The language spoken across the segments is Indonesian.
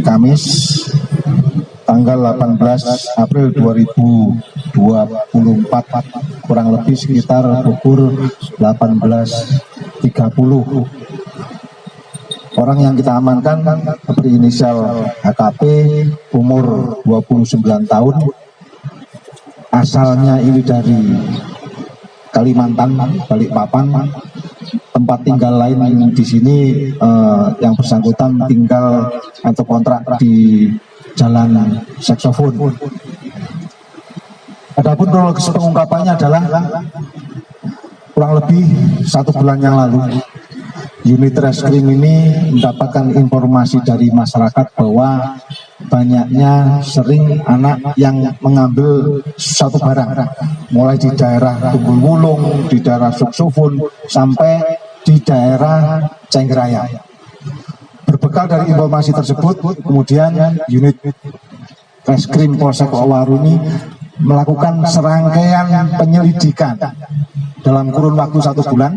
Kamis tanggal 18 April 2024 kurang lebih sekitar pukul 18.30. Orang yang kita amankan berinisial HKP, umur 29 tahun, asalnya ini dari Kalimantan, Balikpapan. Tempat tinggal lain di sini yang bersangkutan tinggal atau kontrak di Jalan Saksofon. Adapun kronologis pengungkapannya adalah kurang lebih 1 bulan yang lalu, unit reskrim ini mendapatkan informasi dari masyarakat bahwa banyaknya sering anak yang mengambil suatu barang, mulai di daerah Tunggul Wulung, di daerah Saksofon, sampai di daerah Cenggeraya. Berbekal dari informasi tersebut, kemudian unit reskrim Polsek Waru ini melakukan serangkaian penyelidikan dalam kurun waktu 1 bulan.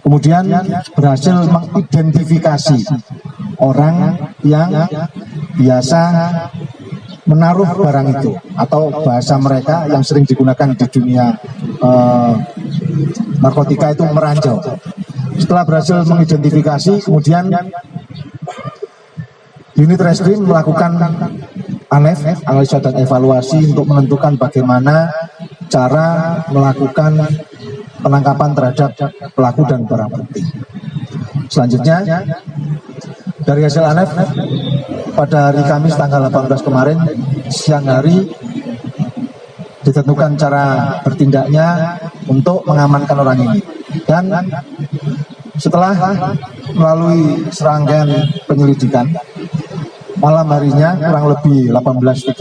Kemudian berhasil mengidentifikasi orang yang biasa menaruh barang itu, atau bahasa mereka yang sering digunakan di dunia narkotika itu meranjau. Setelah berhasil mengidentifikasi, kemudian unit reskrim melakukan analisa dan evaluasi untuk menentukan bagaimana cara melakukan penangkapan terhadap pelaku dan barang bukti. Selanjutnya, dari hasil ANEF pada hari Kamis tanggal 18 kemarin siang hari ditentukan cara bertindaknya untuk mengamankan orang ini. Dan setelah melalui serangkaian penyelidikan, malam harinya kurang lebih 18.30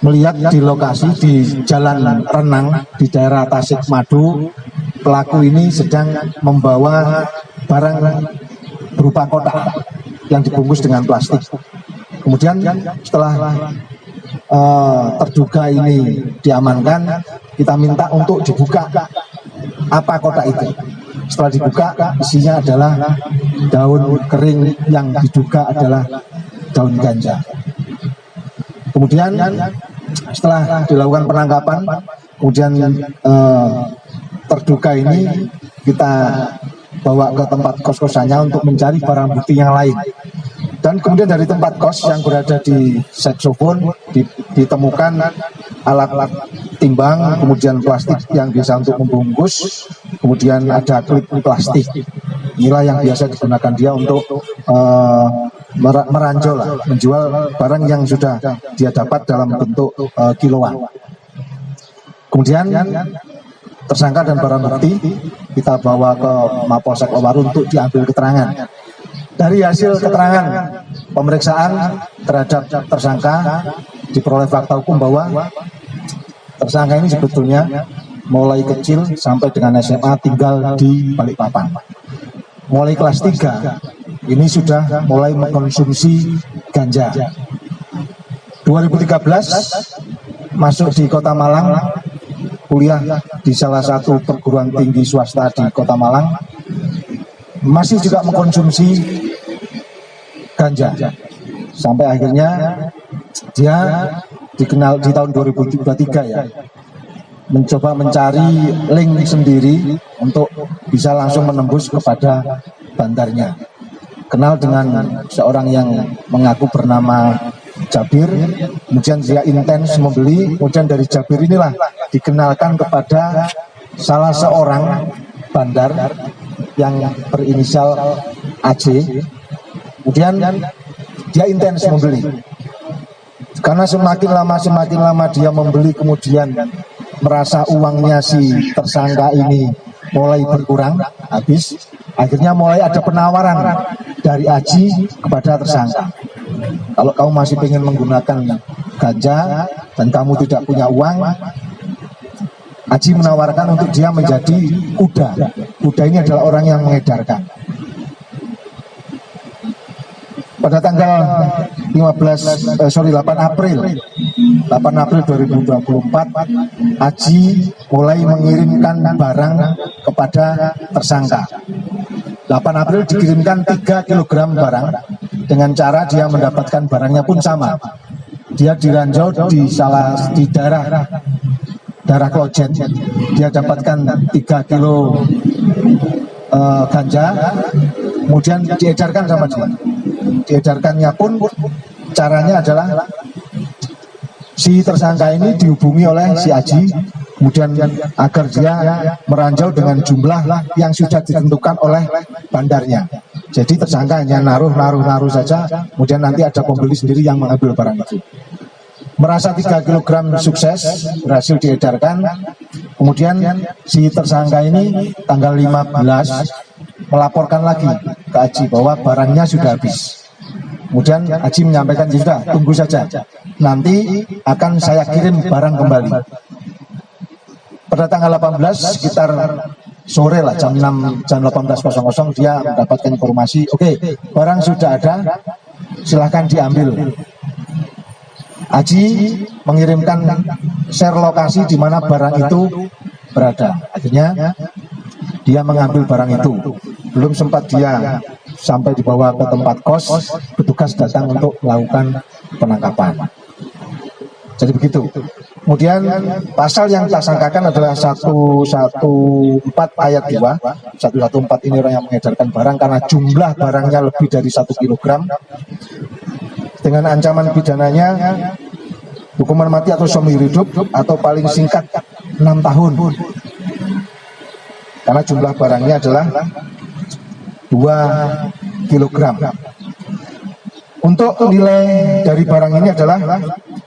melihat di lokasi di Jalan Renang di daerah Tasik Madu, pelaku ini sedang membawa barang berupa kotak yang dibungkus dengan plastik. Kemudian setelah terduga ini diamankan, kita minta untuk dibuka apa kotak itu. Setelah dibuka, isinya adalah daun kering yang diduga adalah daun ganja. Kemudian setelah dilakukan penangkapan, kemudian terduga ini kita bawa ke tempat kos-kosannya untuk mencari barang bukti yang lain. Dan kemudian dari tempat kos yang berada di Saksofon ditemukan alat-alat timbang, kemudian plastik yang biasa untuk membungkus, kemudian ada klip plastik. Inilah yang biasa digunakan dia untuk meranjol, menjual barang yang sudah dia dapat dalam bentuk kiloan. Kemudian tersangka dan barang bukti kita bawa ke Mapolsek Waru untuk diambil keterangan. Dari hasil keterangan pemeriksaan terhadap tersangka diperoleh fakta hukum bahwa tersangka ini sebetulnya mulai kecil sampai dengan SMA tinggal di Balikpapan. Mulai kelas 3 ini sudah mulai mengkonsumsi ganja. 2013 masuk di Kota Malang, kuliah di salah satu perguruan tinggi swasta di Kota Malang, masih juga mengkonsumsi ganja, sampai akhirnya dia dikenal di tahun 2023 ya, mencoba mencari link sendiri untuk bisa langsung menembus kepada bandarnya. Kenal dengan seorang yang mengaku bernama Jabir, kemudian dia intens membeli, kemudian dari Jabir inilah dikenalkan kepada salah seorang bandar yang berinisial AC. Kemudian dia intens membeli, karena semakin lama dia membeli, kemudian merasa uangnya si tersangka ini mulai berkurang, habis. Akhirnya mulai ada penawaran dari Aji kepada tersangka. Kalau kamu masih ingin menggunakan ganja dan kamu tidak punya uang, Aji menawarkan untuk dia menjadi kuda. Kuda ini adalah orang yang mengedarkan. Pada tanggal 8 April 2024, Aji mulai mengirimkan barang kepada tersangka. 8 April dikirimkan 3 kg barang dengan cara dia mendapatkan barangnya pun sama. Dia diranjau di daerah Klojen. Dia dapatkan 3 kilo ganja, kemudian diedarkan sama dia. Diedarkannya pun caranya adalah si tersangka ini dihubungi oleh si Aji, kemudian agar dia meranjau dengan jumlah yang sudah ditentukan oleh bandarnya. Jadi tersangka hanya naruh saja, kemudian nanti ada pembeli sendiri yang mengambil barang itu. Merasa 3 kg sukses, berhasil diedarkan, kemudian si tersangka ini tanggal 15 melaporkan lagi ke Aji bahwa barangnya sudah habis. Kemudian Aji menyampaikan, juga tunggu saja, nanti akan saya kirim barang kembali. Pada tanggal 18 sekitar sore lah, jam 18.00 dia mendapatkan informasi, oke, barang sudah ada, silahkan diambil. Aji mengirimkan share lokasi di mana barang itu berada. Akhirnya dia mengambil barang itu. Belum sempat dia sampai dibawa ke tempat kos, petugas datang untuk melakukan penangkapan. Jadi begitu. Kemudian pasal yang disangkakan adalah 114 ayat 2. 114 ini orang yang mengedarkan barang karena jumlah barangnya lebih dari 1 kg. Dengan ancaman pidananya hukuman mati atau seumur hidup atau paling singkat 6 tahun. Karena jumlah barangnya adalah 2 kg. Untuk nilai dari barang ini adalah